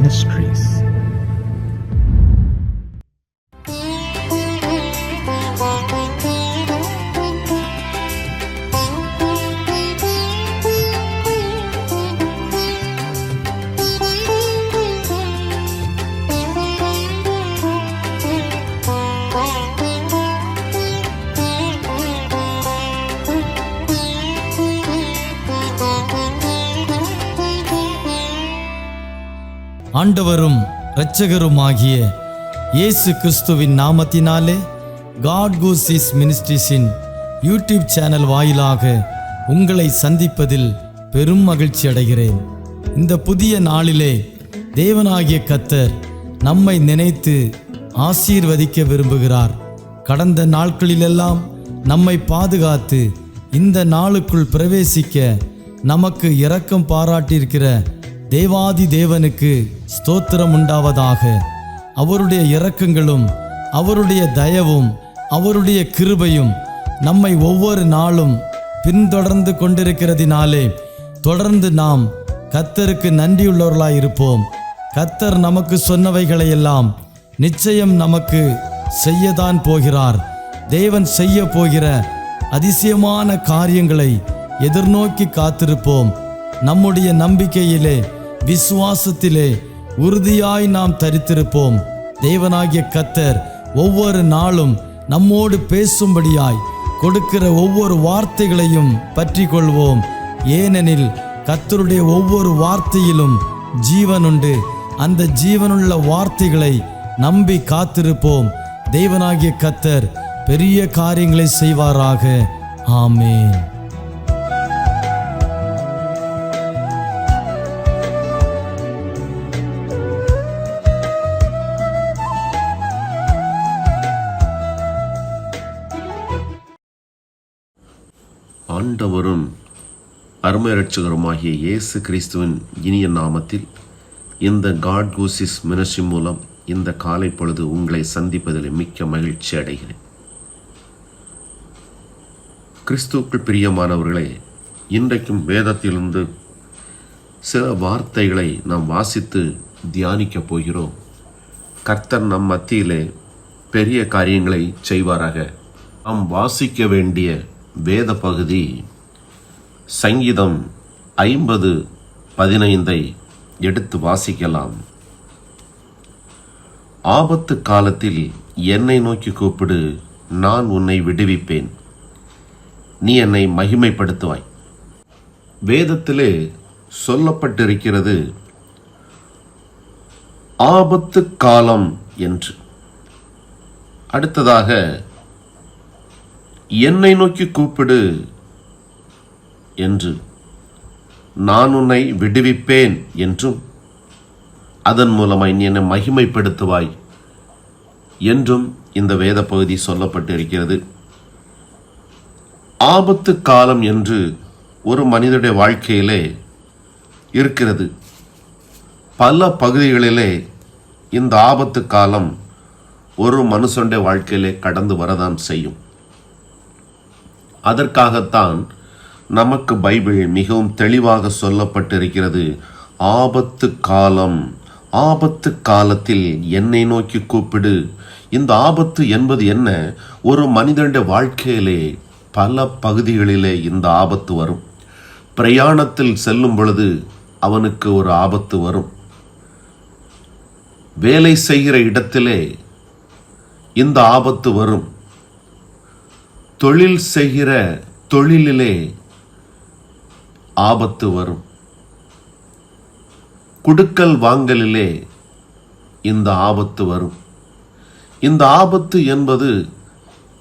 Ministries. ஆண்டவரும் இரட்சகருமாகிய இயேசு கிறிஸ்துவின் நாமத்தினாலே காட் கூசிஸ் மினிஸ்ட்ரீஸின் யூடியூப் சேனல் வாயிலாக உங்களை சந்திப்பதில் பெரும் மகிழ்ச்சி அடைகிறேன். இந்த புதிய நாளிலே தேவனாகிய கர்த்தர் நம்மை நினைத்து ஆசீர்வதிக்க விரும்புகிறார். கடந்த நாட்களிலெல்லாம் நம்மை பாதுகாத்து இந்த நாளுக்குள் பிரவேசிக்க நமக்கு இரக்கம் பாராட்டியிருக்கிற தேவாதி தேவனுக்கு ஸ்தோத்திரம் உண்டாவதாக. அவருடைய இரக்கங்களும் அவருடைய தயவும் அவருடைய கிருபையும் நம்மை ஒவ்வொரு நாளும் பின்தொடர்ந்து கொண்டிருக்கிறதினாலே தொடர்ந்து நாம் கர்த்தருக்கு நன்றியுள்ளவர்களாய் இருப்போம். கர்த்தர் நமக்கு சொன்னவைகளையெல்லாம் நிச்சயம் நமக்கு செய்யத்தான் போகிறார். தேவன் செய்ய போகிற அதிசயமான காரியங்களை எதிர்நோக்கி காத்திருப்போம். நம்முடைய நம்பிக்கையிலே விசுவாசத்திலே உறுதியாய் நாம் தரித்திருப்போம். தேவனாகிய கர்த்தர் ஒவ்வொரு நாளும் நம்மோடு பேசும்படியாய் கொடுக்கிற ஒவ்வொரு வார்த்தைகளையும் பற்றி கொள்வோம். ஏனெனில் கர்த்தருடைய ஒவ்வொரு வார்த்தையிலும் ஜீவன் உண்டு. அந்த ஜீவனுள்ள வார்த்தைகளை நம்பி காத்திருப்போம். தேவனாகிய கர்த்தர் பெரிய காரியங்களை செய்வாராக. ஆமென். ஆண்டவரும் அருமை இரட்சகருமாகிய இயேசு கிறிஸ்துவின் இனிய நாமத்தில் இந்த காட் கூசிஸ் மினிஸ்ட்ரி மூலம் இந்த காலை பொழுது உங்களை சந்திப்பதில் மிக்க மகிழ்ச்சி அடைகிறேன். கிறிஸ்துவுக்குள் பிரியமானவர்களே, இன்றைக்கும் வேதத்திலிருந்து சில வார்த்தைகளை நாம் வாசித்து தியானிக்கப் போகிறோம். கர்த்தர் நம் மத்தியிலே பெரிய காரியங்களை செய்வாராக. நாம் வாசிக்க வேண்டிய வேத பகுதி சங்கீதம் 50:15 எடுத்து வாசிக்கலாம். ஆபத்து காலத்தில் என்னை நோக்கி கூப்பிடு, நான் உன்னை விடுவிப்பேன், நீ என்னை மகிமைப்படுத்துவாய். வேதத்திலே சொல்லப்பட்டிருக்கிறது ஆபத்து காலம் என்று. அடுத்ததாக என்னை நோக்கி கூப்பிடு என்று, நான் உன்னை விடுவிப்பேன் என்றும், அதன் மூலமாய் நீ என்னை மகிமைப்படுத்துவாய் என்றும் இந்த வேத பகுதி சொல்லப்பட்டிருக்கிறது. ஆபத்து காலம் என்று ஒரு மனிதனுடைய வாழ்க்கையிலே இருக்கிறது. பல பகுதிகளிலே இந்த ஆபத்து காலம் ஒரு மனுஷனுடைய வாழ்க்கையிலே கடந்து வரதான் செய்யும். அதற்காகத்தான் நமக்கு பைபிள் மிகவும் தெளிவாக சொல்லப்பட்டிருக்கிறது. ஆபத்து காலம், ஆபத்து காலத்தில் என்னை நோக்கி கூப்பிடு. இந்த ஆபத்து என்பது என்ன? ஒரு மனிதனுடைய வாழ்க்கையிலே பல பகுதிகளிலே இந்த ஆபத்து வரும். பிரயாணத்தில் செல்லும் பொழுது அவனுக்கு ஒரு ஆபத்து வரும். வேலை செய்கிற இடத்திலே இந்த ஆபத்து வரும். தொழில் செய்கிற தொழிலிலே ஆபத்து வரும். குடுக்கல் வாங்கலிலே இந்த ஆபத்து வரும். இந்த ஆபத்து என்பது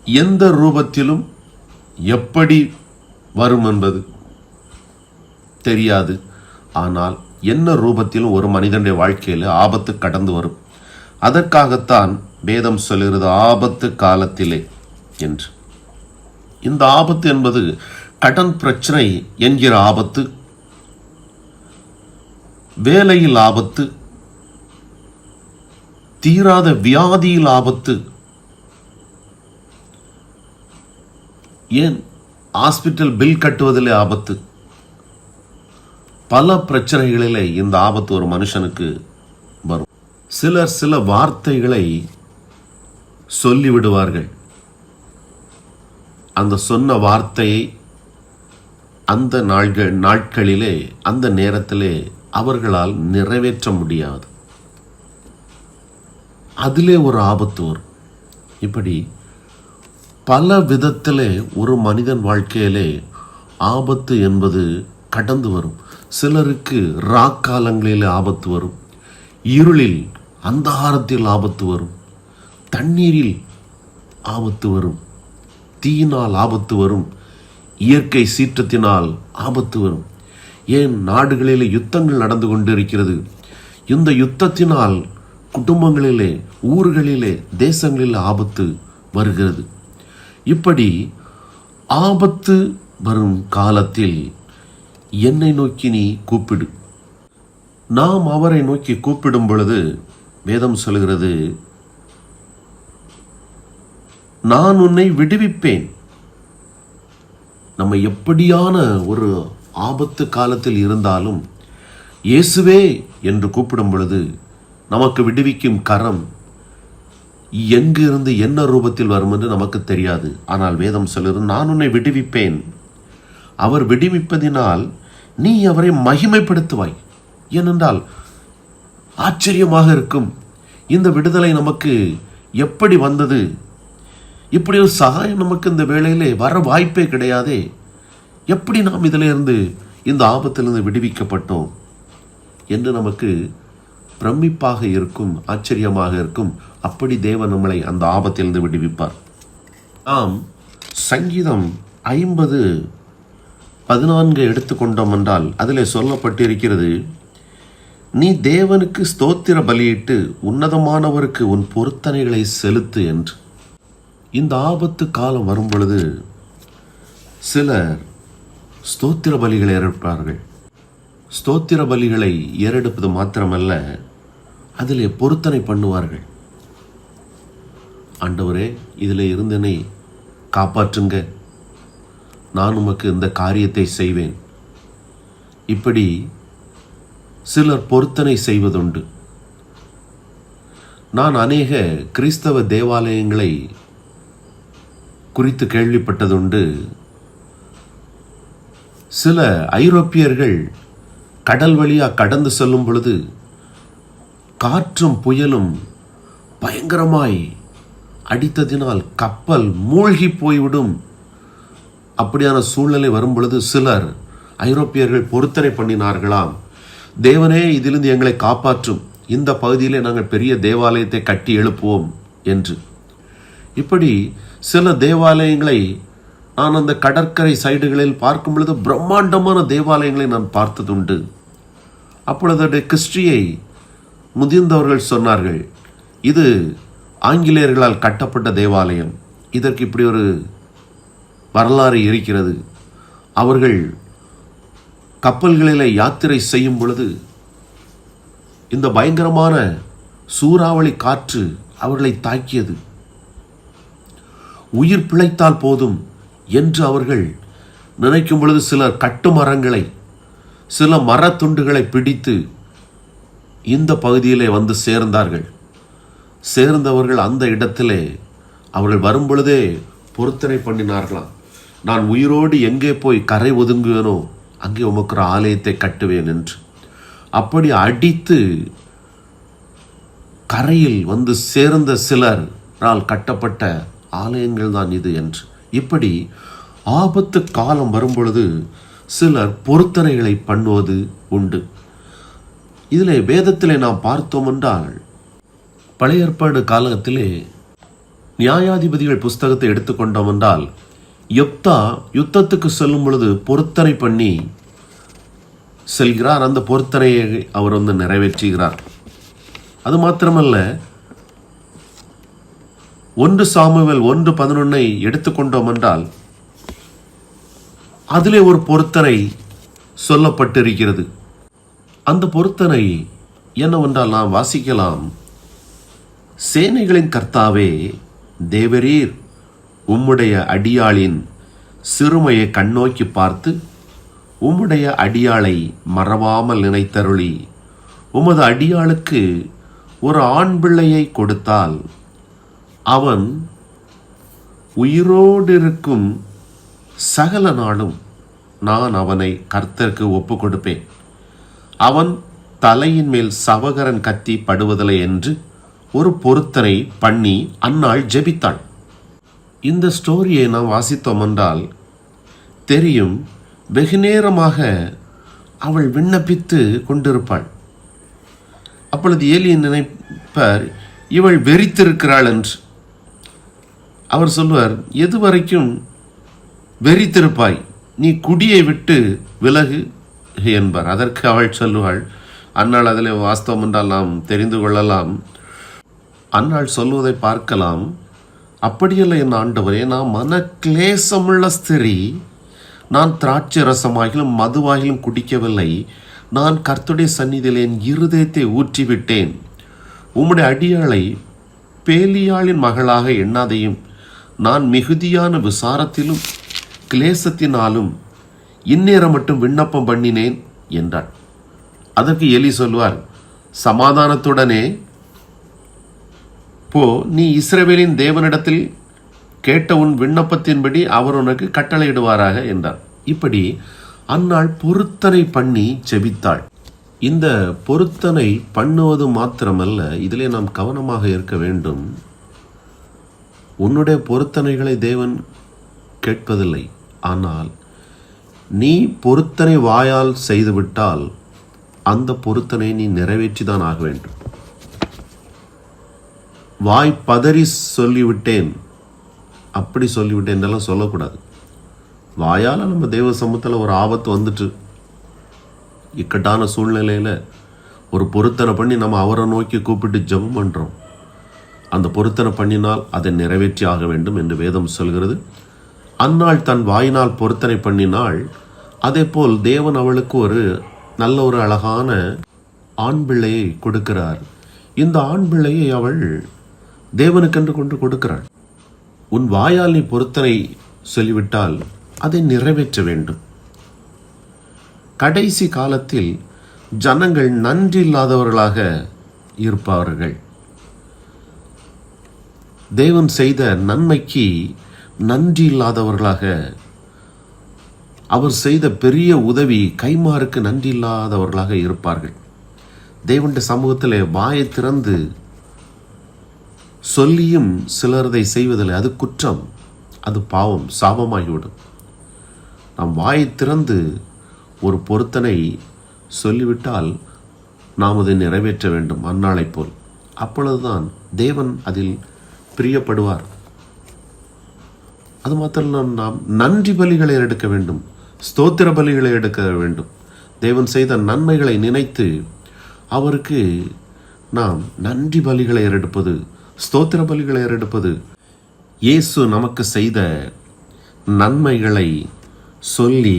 எந்த ரூபத்திலும் எப்படி வரும் என்பது தெரியாது. ஆனால் என்ன ரூபத்திலும் ஒரு மனிதனுடைய வாழ்க்கையில் ஆபத்து கடந்து வரும். அதற்காகத்தான் வேதம் சொல்கிறது ஆபத்து காலத்திலே என்று. இந்த ஆபத்து என்பது கடன் பிரச்சனை என்கிற ஆபத்து, வேலையில் ஆபத்து, தீராத வியாதியில் ஆபத்து, ஏன் ஹாஸ்பிட்டல் பில் கட்டுவதிலே ஆபத்து, பல பிரச்சனைகளிலே இந்த ஆபத்து ஒரு மனுஷனுக்கு சிலர் சில வார்த்தைகளை சொல்லிவிடுவார்கள். அந்த சொன்ன வார்த்தையை அந்த நாட்களிலே அந்த நேரத்திலே அவர்களால் நிறைவேற்ற முடியாது. அதிலே ஒரு ஆபத்து வரும். இப்படி பல விதத்திலே ஒரு மனிதன் வாழ்க்கையிலே ஆபத்து என்பது கடந்து வரும். சிலருக்கு ராக்காலங்களிலே ஆபத்து வரும், இருளில் அந்தகாரத்தில் ஆபத்து வரும், தண்ணீரில் ஆபத்து வரும், தீயினால் ஆபத்து வரும், இயற்கை சீற்றத்தினால் ஆபத்து வரும். ஏன் நாடுகளிலே யுத்தங்கள் நடந்து கொண்டிருக்கிறது. இந்த யுத்தத்தினால் குடும்பங்களிலே, ஊர்களிலே, தேசங்களிலே ஆபத்து வருகிறது. இப்படி ஆபத்து வரும் காலத்தில் என்னை நோக்கி நீ கூப்பிடு. நாம் அவரை நோக்கி கூப்பிடும் பொழுது வேதம் சொல்கிறது, நான் உன்னை விடுவிப்பேன். நம்ம எப்படியான ஒரு ஆபத்து காலத்தில் இருந்தாலும் இயேசுவே என்று கூப்பிடும் பொழுது நமக்கு விடுவிக்கும் கரம் எங்கு இருந்து என்ன ரூபத்தில் வரும் என்று நமக்கு தெரியாது. ஆனால் வேதம் சொல்கிறது, நான் உன்னை விடுவிப்பேன். அவர் விடுவிப்பதினால் நீ அவரை மகிமைப்படுத்துவாய். ஏனென்றால் ஆச்சரியமாக இருக்கும், இந்த விடுதலை நமக்கு எப்படி வந்தது? இப்படி ஒரு சகாயம் நமக்கு இந்த வேளையிலே வர வாய்ப்பே கிடையாதே. எப்படி நாம் இதிலிருந்து, இந்த ஆபத்திலிருந்து விடுவிக்கப்பட்டோம் என்று நமக்கு பிரமிப்பாக இருக்கும், ஆச்சரியமாக இருக்கும். அப்படி தேவன் நம்மளை அந்த ஆபத்திலிருந்து விடுவிப்பார். நாம் சங்கீதம் 50:14 எடுத்துக்கொண்டோம் என்றால் அதிலே சொல்லப்பட்டிருக்கிறது, நீ தேவனுக்கு ஸ்தோத்திர பலியிட்டு உன்னதமானவருக்கு உன் பொருத்தனைகளை செலுத்து என்று. இந்த ஆபத்து காலம் வரும் பொழுது சிலர் ஸ்தோத்திர பலிகளை ஏறெடுப்பார்கள். ஸ்தோத்திர பலிகளை ஏறெடுப்பது மாத்திரமல்ல, அதிலே பொருத்தனை பண்ணுவார்கள். ஆண்டவரே, இதில் இருந்தனை காப்பாற்றுங்க, நான் உமக்கு இந்த காரியத்தை செய்வேன். இப்படி சிலர் பொருத்தனை செய்வதுண்டு. நான் அநேக கிறிஸ்தவ தேவாலயங்களை குறித்து கேள்விப்பட்டதுண்டு. சில ஐரோப்பியர்கள் கடல் வழியாக கடந்து செல்லும் பொழுது காற்றும் புயலும் பயங்கரமாய் அடித்ததினால் கப்பல் மூழ்கி போய்விடும். அப்படியான சூழ்நிலை வரும் பொழுது சிலர் ஐரோப்பியர்கள் பொருத்தனை பண்ணினார்களாம், தேவனே இதிலிருந்து எங்களை காப்பாற்றும், இந்த பகுதியிலே நாங்கள் பெரிய தேவாலயத்தை கட்டி எழுப்புவோம் என்று. இப்படி சில தேவாலயங்களை நான் அந்த கடற்கரை சைடுகளில் பார்க்கும் பொழுது பிரம்மாண்டமான தேவாலயங்களை நான் பார்த்ததுண்டு. அப்பொழுது கிறிஸ்டியை முதிர்ந்தவர்கள் சொன்னார்கள், இது ஆங்கிலேயர்களால் கட்டப்பட்ட தேவாலயம், இதற்கு இப்படி ஒரு வரலாறு இருக்கிறது. அவர்கள் கப்பல்களில் யாத்திரை செய்யும் பொழுது இந்த பயங்கரமான சூறாவளி காற்று அவர்களை தாக்கியது. உயிர் பிழைத்தால் போதும் என்று அவர்கள் நினைக்கும் பொழுது சிலர் கட்டுமரங்களை, சில மரத்துண்டுகளை பிடித்து இந்த பகுதியிலே வந்து சேர்ந்தார்கள். சேர்ந்தவர்கள் அந்த இடத்திலே அவர்கள் வரும் பொழுதே பொருத்தனை பண்ணினார்களாம், நான் உயிரோடு எங்கே போய் கரை ஒதுங்குவேனோ அங்கே உமக்கு ஒரு ஆலயத்தை கட்டுவேன் என்று. அப்படி அடித்து கரையில் வந்து சேர்ந்த சிலரால் கட்டப்பட்ட ஆலயங்கள் தான் இது என்று. இப்படி ஆபத்து காலம் வரும்பொழுது சிலர் பொருத்தனைகளை பண்ணுவது உண்டு. இதிலே வேதத்திலே நாம் பார்த்தோம் என்றால், பழைய ஏற்பாடு காலத்திலே நியாயாதிபதிகள் புஸ்தகத்தை எடுத்துக்கொண்டோம் என்றால், யெப்தா யுத்தத்துக்கு செல்லும் பொழுது பொருத்தனை பண்ணி செல்கிறார். அந்த பொருத்தனையை அவர் வந்து நிறைவேற்றுகிறார். அது மாத்திரமல்ல, 1 சாமுவேல் 1:11 எடுத்துக்கொண்டோம் என்றால் அதிலே ஒரு பொருத்தனை சொல்லப்பட்டிருக்கிறது. அந்த பொருத்தனை என்னவென்றால் நாம் வாசிக்கலாம், சேனைகளின் கர்த்தாவே தேவரீர் உம்முடைய அடியாளின் சிறுமையை கண்ணோக்கி பார்த்து உம்முடைய அடியாளை மறவாமல் நினைத்தருளி உமது அடியாளுக்கு ஒரு ஆண் பிள்ளையை கொடுத்தால் அவன் உயிரோடு இருக்கும் சகல நாளும் நான் அவனை கர்த்தருக்கு ஒப்பு கொடுப்பேன். அவன் தலையின் மேல் சவகரன் கத்தி படுவதில்லை என்று ஒரு பொருத்தனை பண்ணி அன்னாள் ஜெபித்தாள். இந்த ஸ்டோரியை நாம் வாசித்தோம் என்றால் தெரியும், வெகு நேரமாக அவள் விண்ணப்பித்து கொண்டிருப்பாள். அப்பொழுது ஏலி நினைப்பார், இவள் வெறித்திருக்கிறாள் என்று. அவர் சொல்வார், எதுவரைக்கும் வெறித்திருப்பாய், நீ குடியை விட்டு விலகு என்பார். அதற்கு அவள் சொல்லுவாள், அன்னாள் அதில் வாஸ்தவம் என்றால் நாம் தெரிந்து கொள்ளலாம். அன்னாள் சொல்வதை பார்க்கலாம், அப்படியல்ல என் ஆண்டவரே, நான் மன கிளேசமுள்ள ஸ்திரீ, நான் திராட்சை ரசமாகிலும் மதுவாகிலும் குடிக்கவில்லை. நான் கர்த்தருடைய சந்நிதியில் என் இருதயத்தை ஊற்றிவிட்டேன். உம்முடைய அடியாளை பேலியாளின் மகளாக எண்ணாதையும். நான் மிகுதியான விசாரத்திலும் கிளேசத்தினாலும் இந்நேரம் மட்டும் விண்ணப்பம் பண்ணினேன் என்றாள். அதற்கு எலி சொல்வார், சமாதானத்துடனே போ, நீ இஸ்ரவேலின் தேவனிடத்தில் கேட்ட உன் விண்ணப்பத்தின்படி அவர் உனக்கு கட்டளையிடுவாராக என்றார். இப்படி அன்னாள் பொருத்தனை பண்ணி ஜெபித்தாள். இந்த பொருத்தனை பண்ணுவது மாத்திரமல்ல, இதிலே நாம் கவனமாக இருக்க வேண்டும். உன்னுடைய பொருத்தனைகளை தேவன் கேட்பதில்லை. ஆனால் நீ பொருத்தனை வாயால் செய்துவிட்டால் அந்த பொருத்தனை நீ நிறைவேற்றிதான் ஆக வேண்டும். வாய் பதறி சொல்லிவிட்டேன், அப்படி சொல்லிவிட்டேன் என்றெல்லாம் சொல்லக்கூடாது. வாயால் நம்ம தேவ சமூகத்தில் ஒரு ஆபத்து வந்துட்டு இக்கட்டான சூழ்நிலையில் ஒரு பொருத்தனை பண்ணி நம்ம அவரை நோக்கி கூப்பிட்டு ஜெபம் பண்ணுறோம். அந்த பொருத்தனை பண்ணினால் அதை நிறைவேற்றி ஆக வேண்டும் என்று வேதம் சொல்கிறது. அன்னாள் தன் வாயினால் பொருத்தனை பண்ணினாள். அதே போல் தேவன் அவளுக்கு ஒரு நல்ல ஒரு அழகான ஆண் பிள்ளையை கொடுக்கிறார். இந்த ஆண் பிள்ளையை அவள் தேவனுக்கென்று கொண்டு கொடுக்கிறாள். உன் வாயால் நீ பொருத்தனை சொல்லிவிட்டால் அதை நிறைவேற்ற வேண்டும். கடைசி காலத்தில் ஜனங்கள் நன்றி இல்லாதவர்களாக இருப்பார்கள். தேவன் செய்த நன்மைக்கு நன்றி இல்லாதவர்களாக, அவர் செய்த பெரிய உதவி கைமாறுக்கு நன்றி இல்லாதவர்களாக இருப்பார்கள். தேவனுடைய சமூகத்தில் வாயை திறந்து சொல்லியும் சிலரதை செய்வதில்லை. அது குற்றம், அது பாவம், சாபமாகிவிடும். நாம் வாயை திறந்து ஒரு பொருத்தனை சொல்லிவிட்டால் நாம் அதை நிறைவேற்ற வேண்டும், அந்நாளை போல். அப்பொழுதுதான் தேவன் அதில் பிரியப்படுவார். அது மாத்திரம் நாம் நன்றி பலிகளை எடுக்க வேண்டும், ஸ்தோத்திர பலிகளை எடுக்க வேண்டும். தேவன் செய்த நன்மைகளை நினைத்து அவருக்கு நாம் நன்றி பலிகளை எடுப்பது, ஸ்தோத்திர பலிகளை எடுப்பது, இயேசு நமக்கு செய்த நன்மைகளை சொல்லி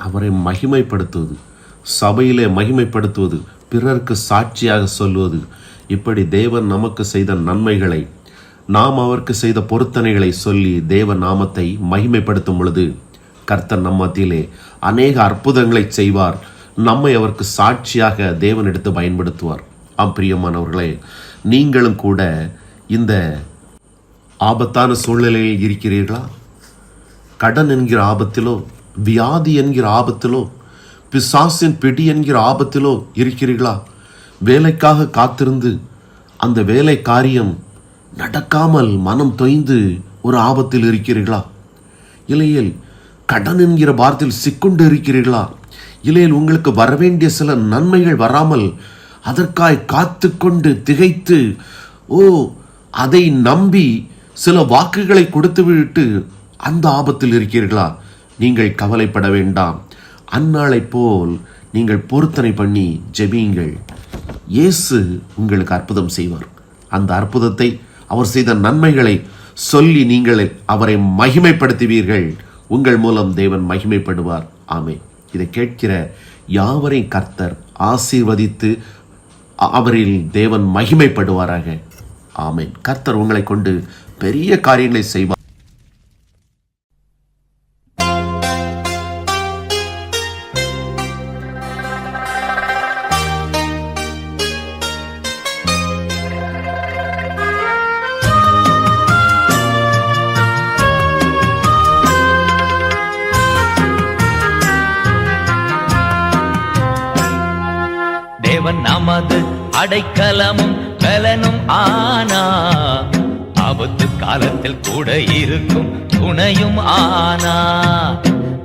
அவரை மகிமைப்படுத்துவது, சபையிலே மகிமைப்படுத்துவது, பிறருக்கு சாட்சியாக சொல்வது. இப்படி தேவன் நமக்கு செய்த நன்மைகளை, நாம் அவருக்கு செய்த பொருத்தனைகளை சொல்லி தேவ நாமத்தை மகிமைப்படுத்தும் பொழுது கர்த்தர் நம் மத்தியிலே அநேக அற்புதங்களை செய்வார். நம்மை அவருக்கு சாட்சியாக தேவன் எடுத்து பயன்படுத்துவார். பிரியமானவர்களே, நீங்களும் கூட இந்த ஆபத்தான சூழ்நிலையில் இருக்கிறீர்களா? கடன் என்கிற ஆபத்திலோ, வியாதி என்கிற ஆபத்திலோ, பிசாசின் பிடி என்கிற ஆபத்திலோ இருக்கிறீர்களா? வேலைக்காக காத்திருந்து அந்த வேலை காரியம் நடக்காமல் மனம் தொய்ந்து ஒரு ஆபத்தில் இருக்கிறீர்களா? இல்லையில் கடன் என்கிற பாரத்தில் சிக்குண்டு இருக்கிறீர்களா? இல்லையில் உங்களுக்கு வரவேண்டிய சில நன்மைகள் வராமல் அதற்காய் காத்து கொண்டு திகைத்து அதை நம்பி சில வாக்குகளை கொடுத்துவிட்டு அந்த ஆபத்தில் இருக்கிறீர்களா? நீங்கள் கவலைப்பட வேண்டாம். அந்நாளை போல் நீங்கள் பொருத்தனை பண்ணி ஜெபியுங்கள். இயேசு உங்களுக்கு அற்புதம் செய்வார். அந்த அற்புதத்தை, அவர் செய்த நன்மைகளை சொல்லி நீங்கள் அவரை மகிமைப்படுத்துவீர்கள். உங்கள் மூலம் தேவன் மகிமைப்படுவார். ஆமென். இதை கேட்கிற யாவரையும் கர்த்தர் ஆசீர்வதித்து அவரில் தேவன் மகிமைப்படுவாராக. ஆமென். கர்த்தர் உங்களை கொண்டு பெரிய காரியங்களை செய்வார். நமது அடைக்கலமும் பலனும் ஆனா, ஆபத்து காலத்தில் கூட இருக்கும் துணையும் ஆனா.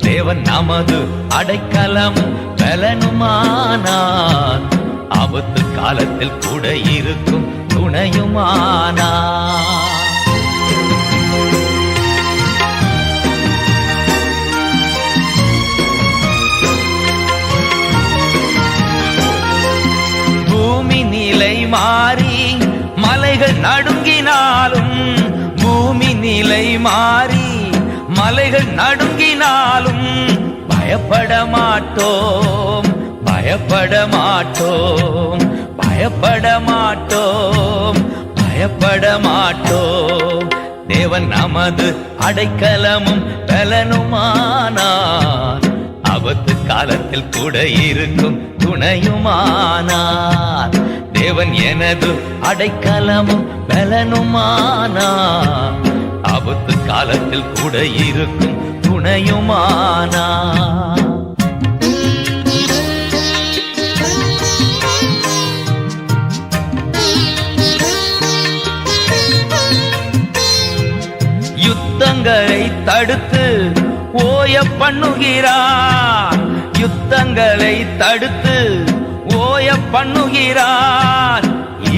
தேவன் நமது அடைக்கலமும் பலனும் ஆனா, ஆபத்து காலத்தில் கூட இருக்கும் துணையும் ஆனா. பூமி நிலை மாறி மலைகள் நடுங்கினாலும், பூமி நிலை மாறி மலைகள் நடுங்கினாலும் பயப்பட மாட்டோம், பயப்பட மாட்டோம், பயப்பட மாட்டோம், பயப்பட மாட்டோம். தேவன் நமது அடைக்கலமும் பலனுமானார், ஆபத்து காலத்தில் கூட இருக்கும் துணையுமானார். தேவன் எனது அடைக்கலமும் பலனுமானார், ஆபத்து காலத்தில் கூட இருக்கும் துணையுமானார். யுத்தங்களை தடுத்து ஓய பண்ணுகிறார், யுத்தங்களை தடுத்து ஓய பண்ணுகிறார்.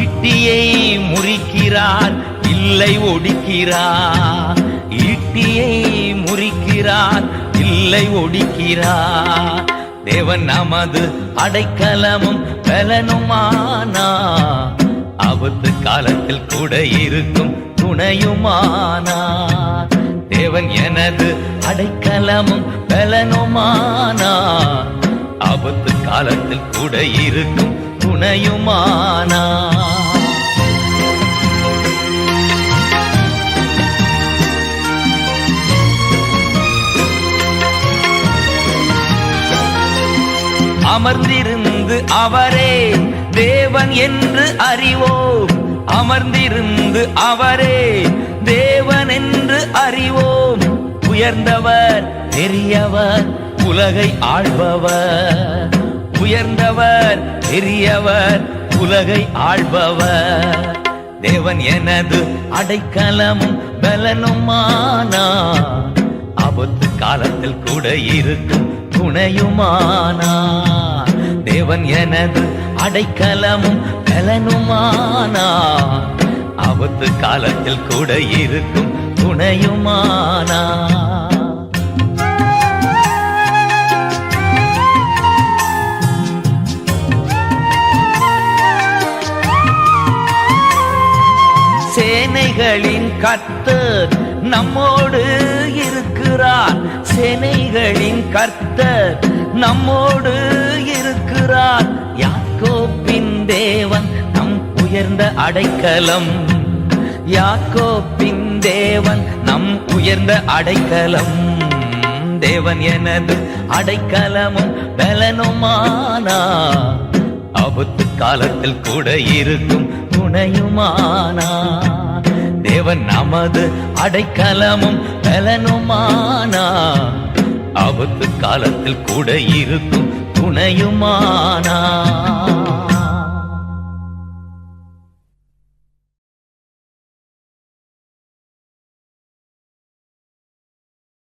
ஈட்டியை முறிக்கிறார், இல்லை ஒடிக்கிறார், ஈட்டியை முறிக்கிறார், இல்லை ஒடிக்கிறார். தேவன் நமது அடைக்கலமும் பலனுமானார், ஆபத்து காலத்தில் கூட இருக்கும் துணையுமானார். தேவன் எனது அடைக்கலமும் பலனுமானார், ஆபத்து காலத்தில் கூட இருக்கும் துணையுமானார். அமர்ந்திருந்து அவரே தேவன் என்று அறிவோம், அமர்ந்திருந்து அவரே தேவன் என்று அறிவோம். உயர்ந்தவர் பெரியவர் உலகை ஆள்பவர், உயர்ந்தவர் பெரியவர் உலகை ஆள்பவர். தேவன் எனது அடைக்கலமும் பலனுமானார், ஆபத்து காலத்தில் கூட இருக்கும் துணையுமானார். தேவன் எனது அடைக்கலமும் பலனுமானார், ஆபத்து காலத்தில் கூட இருக்கும் துணையுமானார். சேனைகளின் கர்த்தர் நம்மோடு இருக்கிறார், சேனைகளின் கர்த்தர் நம்மோடு இருக்கிறார். யாக்கோபின் தேவன் நம் உயர்ந்த அடைக்கலம், யாக்கோபின் தேவன் நம் உயர்ந்த அடைக்கலம். தேவன் எனது அடைக்கலமும் பலனுமானார், ஆபத்து காலத்தில் கூட இருக்கும் துணையுமானார். தேவன் நமது அடைக்கலமும் பலனுமானார், ஆபத்து காலத்தில் கூட இருக்கும் துணையுமானார்.